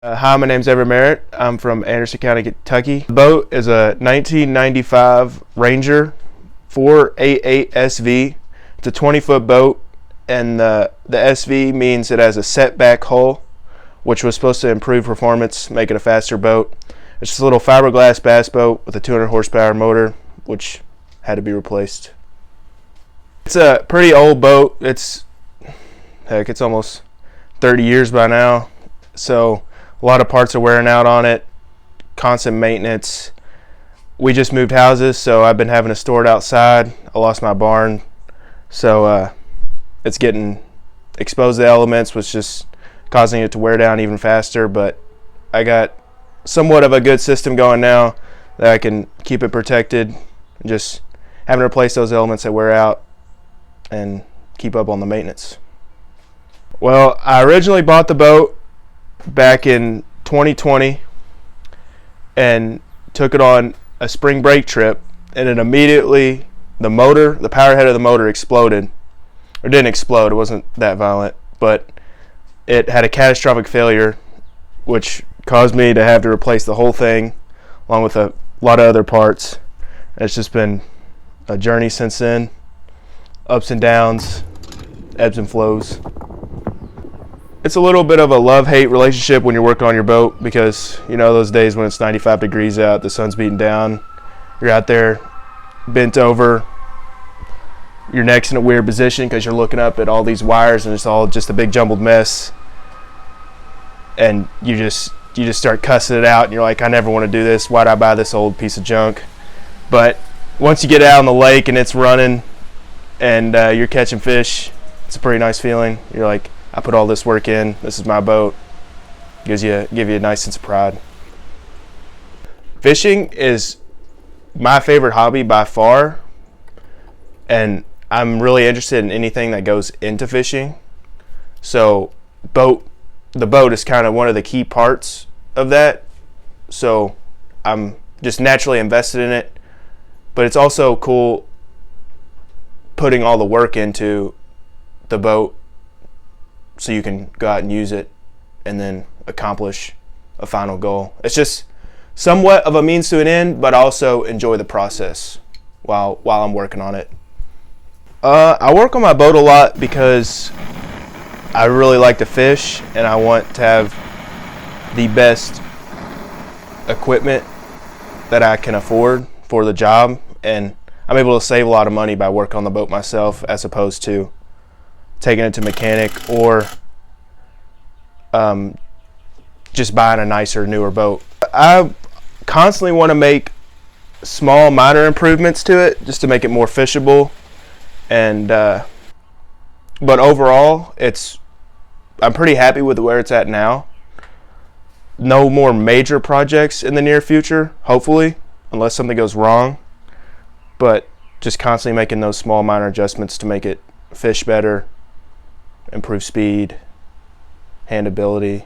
Hi, my name's Evan Merritt. I'm from Anderson County, Kentucky. The boat is a 1995 Ranger 488 SV. It's a 20-foot boat, and the SV means it has a setback hull, which was supposed to improve performance, make it a faster boat. It's just a little fiberglass bass boat with a 200 horsepower motor, which had to be replaced. It's a pretty old boat. It's almost 30 years by now, so a lot of parts are wearing out on it, constant maintenance. We just moved houses, so I've been having to store it outside. I lost my barn, so it's getting exposed to elements, which just causing it to wear down even faster. But I got somewhat of a good system going now that I can keep it protected, just having to replace those elements that wear out and keep up on the maintenance. Well, I originally bought the boat back in 2020 and took it on a spring break trip, and it immediately, the power head of the motor exploded. Or didn't explode, it wasn't that violent, but it had a catastrophic failure, which caused me to have to replace the whole thing along with a lot of other parts. It's just been a journey since then, ups and downs, ebbs and flows. It's a little bit of a love-hate relationship when you're working on your boat, because you know those days when it's 95 degrees out, the sun's beating down, you're out there bent over, your neck's in a weird position because you're looking up at all these wires and it's all just a big jumbled mess, and you just start cussing it out and you're like, I never want to do this, why'd I buy this old piece of junk? But once you get out on the lake and it's running and you're catching fish, it's a pretty nice feeling. You're like, I put all this work in, this is my boat. Give you a nice sense of pride. Fishing is my favorite hobby by far, and I'm really interested in anything that goes into fishing. So the boat is kind of one of the key parts of that. So I'm just naturally invested in it, but it's also cool putting all the work into the boat so you can go out and use it and then accomplish a final goal. It's just somewhat of a means to an end, but I also enjoy the process while I'm working on it. I work on my boat a lot because I really like to fish and I want to have the best equipment that I can afford for the job, and I'm able to save a lot of money by working on the boat myself as opposed to taking it to mechanic or just buying a nicer, newer boat. I constantly want to make small, minor improvements to it just to make it more fishable, and but overall, I'm pretty happy with where it's at now. No more major projects in the near future, hopefully, unless something goes wrong. But just constantly making those small, minor adjustments to make it fish better, improve speed, handability,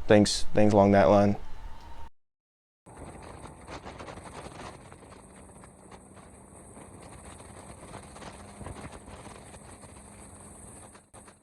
things along that line.